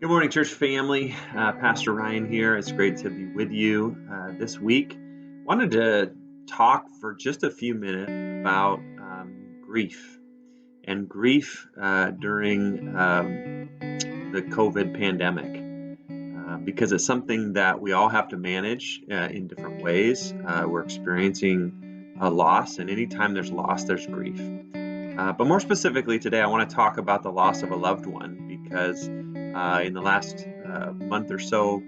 Good morning, church family. Pastor Ryan here. It's great to be with you this week. Wanted to talk for just a few minutes about grief and grief during the COVID pandemic because it's something that we all have to manage in different ways. We're experiencing a loss, and anytime there's loss, there's grief. But more specifically today, I want to talk about the loss of a loved one because in the last month or so,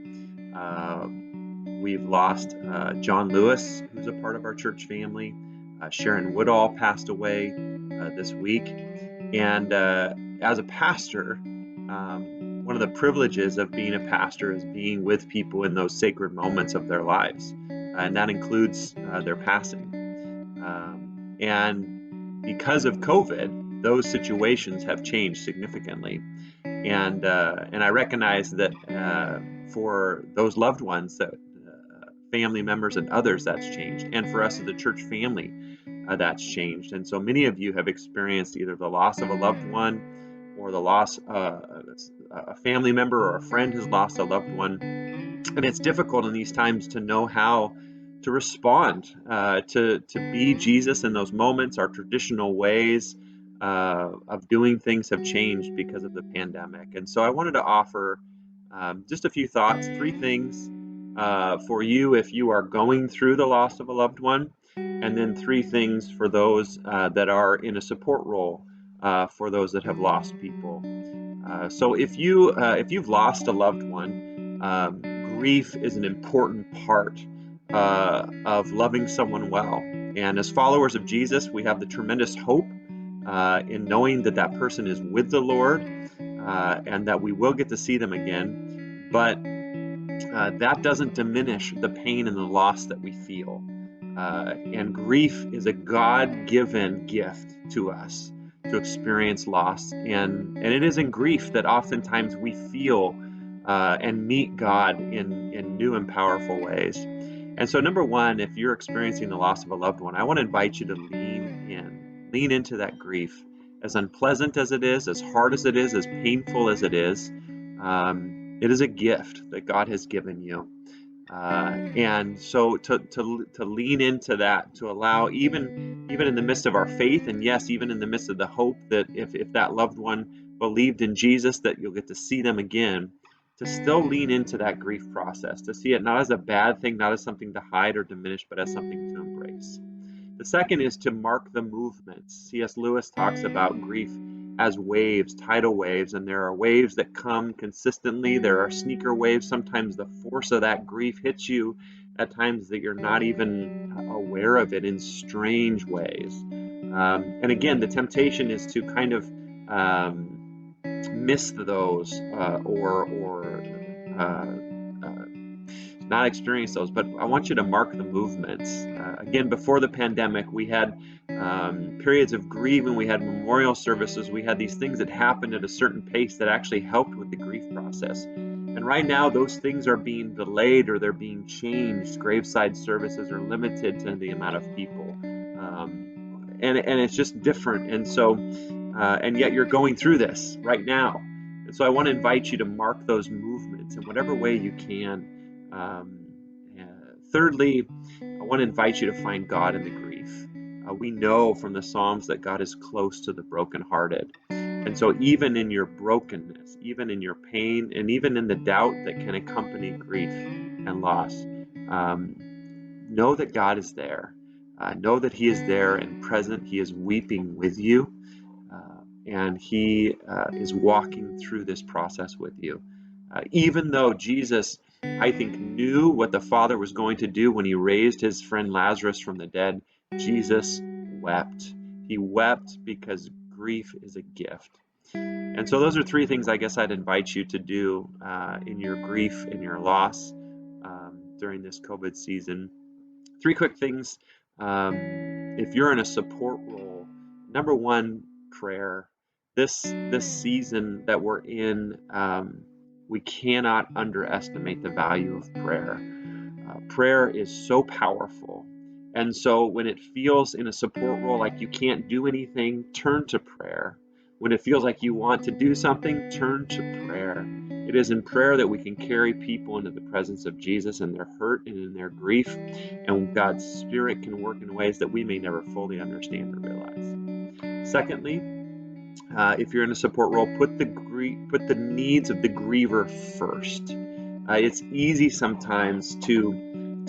we've lost John Lewis, who's a part of our church family. Sharon Woodall passed away this week. And as a pastor, one of the privileges of being a pastor is being with people in those sacred moments of their lives. And that includes their passing. And because of COVID, those situations have changed significantly. And I recognize that for those loved ones, that family members and others, that's changed. And for us as a church family, that's changed. And so many of you have experienced either the loss of a loved one or the loss a family member or a friend has lost a loved one. And it's difficult in these times to know how to respond, to be Jesus in those moments. Our traditional ways of doing things have changed because of the pandemic. And so I wanted to offer just a few thoughts, 3 things for you if you are going through the loss of a loved one, and then 3 things for those that are in a support role for those that have lost people. So if you've lost a loved one, grief is an important part of loving someone well. And as followers of Jesus, we have the tremendous hope in knowing that that person is with the Lord and that we will get to see them again. But that doesn't diminish the pain and the loss that we feel. And grief is a God-given gift to us to experience loss. And it is in grief that oftentimes we feel and meet God in new and powerful ways. And so number one, if you're experiencing the loss of a loved one, I want to invite you to lean into that grief. As unpleasant as it is, as hard as it is, as painful as it is a gift that God has given you. And so to lean into that, to allow even in the midst of our faith, and yes, even in the midst of the hope that if that loved one believed in Jesus, that you'll get to see them again, to still lean into that grief process, to see it not as a bad thing, not as something to hide or diminish, but as something to embrace. The second is to mark the movements. C.S. Lewis talks about grief as waves, tidal waves, and there are waves that come consistently. There are sneaker waves. Sometimes the force of that grief hits you at times that you're not even aware of it in strange ways. And again, the temptation is to kind of miss those or not experience those, but I want you to mark the movements. Again, before the pandemic, we had periods of grieving, we had memorial services, we had these things that happened at a certain pace that actually helped with the grief process. And right now, those things are being delayed or they're being changed. Graveside services are limited to the amount of people. And it's just different. And so, and yet you're going through this right now. And so I want to invite you to mark those movements in whatever way you can. Thirdly, I want to invite you to find God in the grief. We know from the Psalms that God is close to the brokenhearted. And so even in your brokenness, even in your pain, and even in the doubt that can accompany grief and loss, know that God is there. Know that He is there and present. He is weeping with you. And He is walking through this process with you. Even though Jesus, I think, knew what the Father was going to do when He raised His friend Lazarus from the dead, Jesus wept. He wept because grief is a gift. And so those are 3 things I guess I'd invite you to do in your grief and your loss during this COVID season. 3 quick things. If you're in a support role, number 1, prayer. This season that we're in, we cannot underestimate the value of prayer. Prayer is so powerful. And so when it feels in a support role like you can't do anything, turn to prayer. When it feels like you want to do something, turn to prayer. It is in prayer that we can carry people into the presence of Jesus in their hurt and in their grief, and God's Spirit can work in ways that we may never fully understand or realize. Secondly, if you're in a support role, put the needs of the griever first. It's easy sometimes to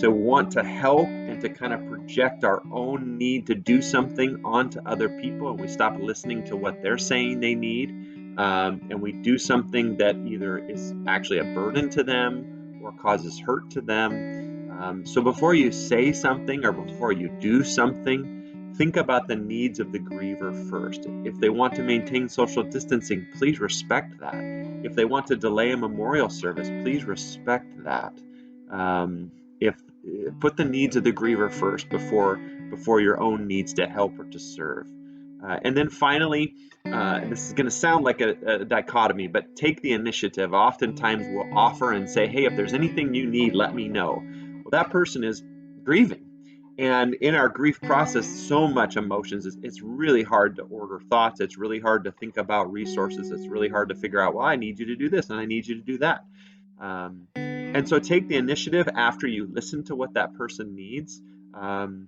want to help and to kind of project our own need to do something onto other people, and we stop listening to what they're saying they need, and we do something that either is actually a burden to them or causes hurt to them. So before you say something or before you do something, think about the needs of the griever first. If they want to maintain social distancing, please respect that. If they want to delay a memorial service, please respect that. If Put the needs of the griever first before your own needs to help or to serve. And then finally, and this is going to sound like a dichotomy, but take the initiative. Oftentimes we'll offer and say, hey, if there's anything you need, let me know. Well, that person is grieving. And in our grief process, so much emotions, it's really hard to order thoughts. It's really hard to think about resources. It's really hard to figure out, well, I need you to do this and I need you to do that. And so take the initiative after you listen to what that person needs, and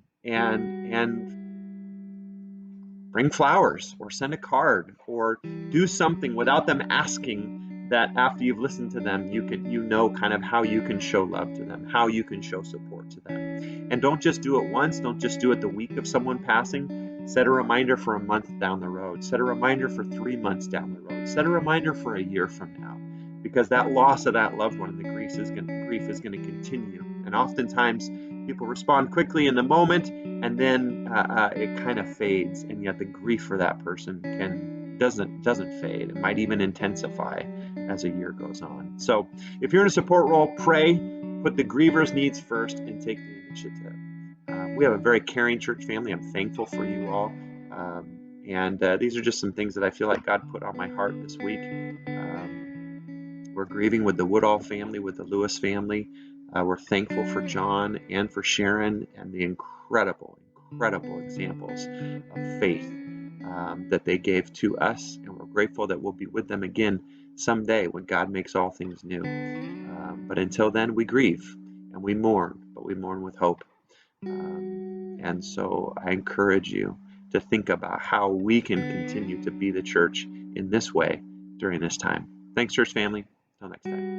bring flowers or send a card or do something without them asking, that after you've listened to them, you know kind of how you can show love to them, how you can show support to them. And don't just do it once. Don't just do it the week of someone passing. Set a reminder for a month down the road. Set a reminder for 3 months down the road. Set a reminder for a year from now, because that loss of that loved one, the grief is going to continue. And oftentimes people respond quickly in the moment, and then it kind of fades, and yet the grief for that person doesn't fade. It might even intensify as a year goes on. So if you're in a support role, pray, put the griever's needs first, and take the initiative. We have a very caring church family. I'm thankful for you all. And these are just some things that I feel like God put on my heart this week. We're grieving with the Woodall family, with the Lewis family. We're thankful for John and for Sharon and the incredible examples of faith that they gave to us. And we're grateful that we'll be with them again someday when God makes all things new. But until then, we grieve and we mourn, but we mourn with hope. And so I encourage you to think about how we can continue to be the church in this way during this time. Thanks, church family. Until next time.